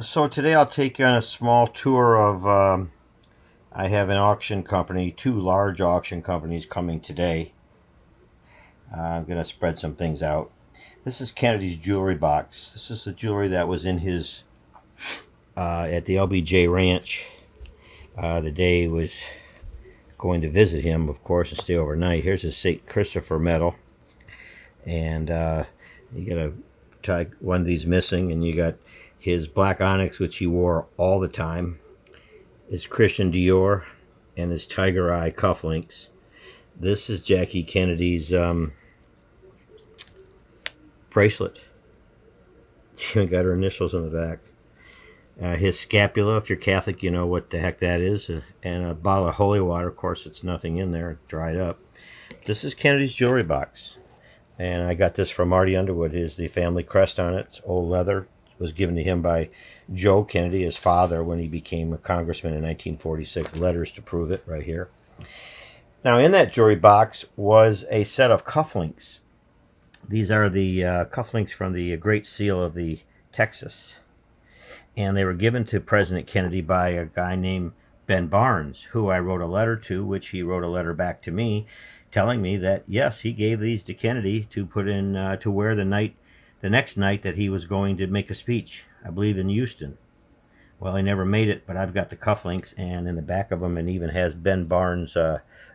So today I'll take you on a small tour of. I have an auction company, two large auction companies coming today. I'm going to spread some things out. This is Kennedy's jewelry box. This is the jewelry that was in his at the LBJ Ranch the day he was going to visit him, of course, and stay overnight. Here's his St. Christopher medal, and you got one of these missing, and you got his black onyx, which he wore all the time. His Christian Dior and his Tiger Eye cufflinks. This is Jackie Kennedy's bracelet. She even got her initials on the back. His scapula, if you're Catholic, you know what the heck that is. And a bottle of holy water. Of course, it's nothing in there, dried up. This is Kennedy's jewelry box. And I got this from Marty Underwood. It is the family crest on it. It's old leather. It was given to him by Joe Kennedy, his father, when he became a congressman in 1946. Letters to prove it right here. Now, in that jewelry box was a set of cufflinks. These are the cufflinks from the Great Seal of the Texas. And they were given to President Kennedy by a guy named Ben Barnes, who I wrote a letter to, which he wrote a letter back to me telling me that, yes, he gave these to Kennedy to put in, to wear the next night that he was going to make a speech, I believe in Houston. Well, he never made it, but I've got the cufflinks, and in the back of them, and even has Ben Barnes'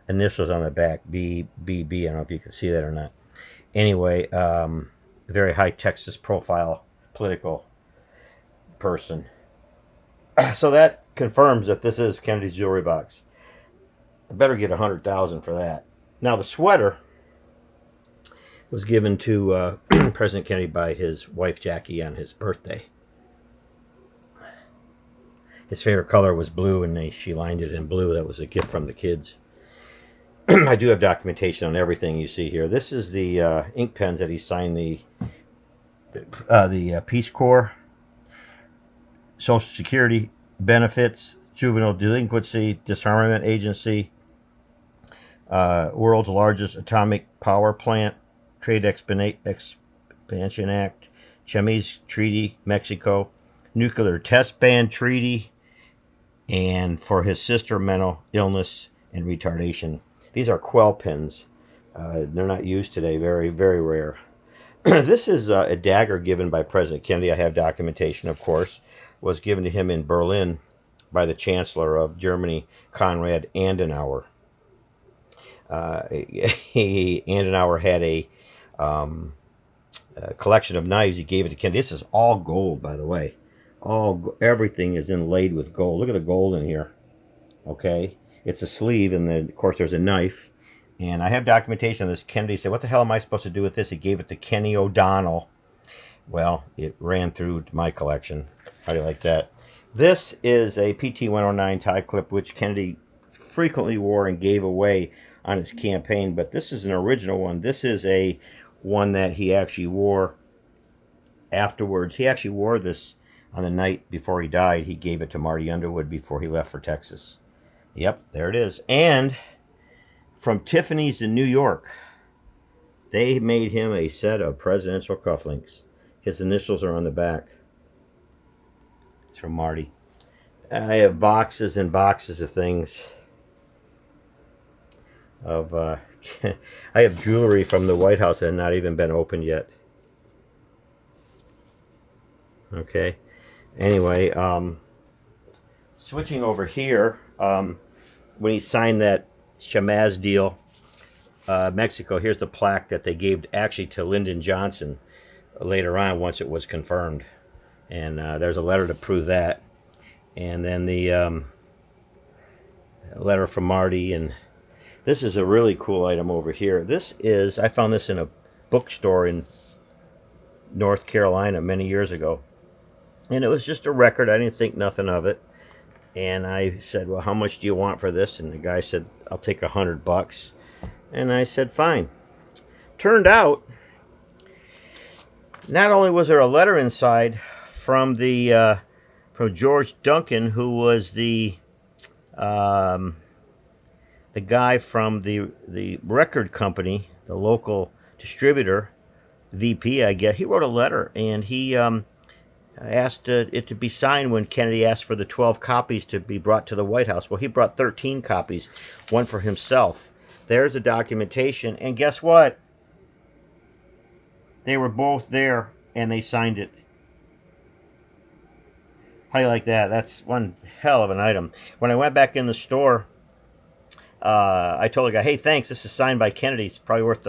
initials on the back, BBB. I don't know if you can see that or not. Anyway, very high Texas profile political person. So that confirms that this is Kennedy's jewelry box. I better get $100,000 for that. Now the sweater was given to President Kennedy by his wife Jackie on his birthday. His favorite color was blue, and she lined it in blue. That was a gift from the kids. I do have documentation on everything you see here. This is the ink pens that he signed the Peace Corps, Social Security benefits, juvenile delinquency, disarmament agency, world's largest atomic power plant, Trade Expansion Act, Chemiz Treaty, Mexico, nuclear test ban treaty, and for his sister mental illness and retardation. These are quill pens. They're not used today. Very, very rare. This is a dagger given by President Kennedy. I have documentation, of course. Was given to him in Berlin by the Chancellor of Germany, Konrad Adenauer. Adenauer had a collection of knives. He gave it to Kennedy. This is all gold, by the way. Everything is inlaid with gold. Look at the gold in here. Okay, it's a sleeve, and then of course there's a knife. And I have documentation of this. Kennedy said, "What the hell am I supposed to do with this?" He gave it to Kenny O'Donnell. Well, it ran through my collection. How do you like that? This is a PT-109 tie clip, which Kennedy frequently wore and gave away on his campaign. But this is an original one. This is a one that he actually wore afterwards. He actually wore this on the night before he died. He gave it to Marty Underwood before he left for Texas. Yep, there it is. And from Tiffany's in New York, they made him a set of presidential cufflinks. His initials are on the back. It's from Marty. I have boxes and boxes of things. I have jewelry from the White House that had not even been opened yet. Okay. Anyway, switching over here, when he signed that Chamaz deal, Mexico, here's the plaque that they gave actually to Lyndon Johnson later on once it was confirmed. And there's a letter to prove that. And then the letter from Marty. And this is a really cool item over here. This is, I found this in a bookstore in North Carolina many years ago. And it was just a record. I didn't think nothing of it. And I said, well, how much do you want for this? And the guy said, I'll take $100. And I said, fine. Turned out, not only was there a letter inside from from George Duncan, who was the guy from the record company, the local distributor, VP, I guess. He wrote a letter, and he asked it to be signed when Kennedy asked for the 12 copies to be brought to the White House. Well, he brought 13 copies, one for himself. There's the documentation, and guess what? They were both there, and they signed it. How do you like that? That's one hell of an item. When I went back in the store, I told the guy, hey, thanks, this is signed by Kennedy. It's probably worth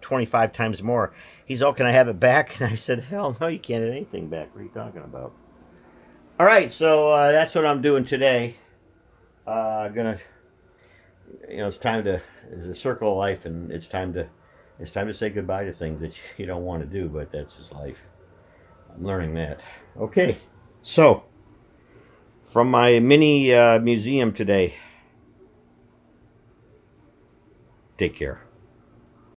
25 times more. He's, oh, can I have it back? And I said, hell no, you can't have anything back. What are you talking about? All right, so that's what I'm doing today. Gonna, it's time to, it's a circle of life, and it's time to say goodbye to things that you don't want to do, but that's just life. I'm learning that. Okay, so from my mini museum today, take care.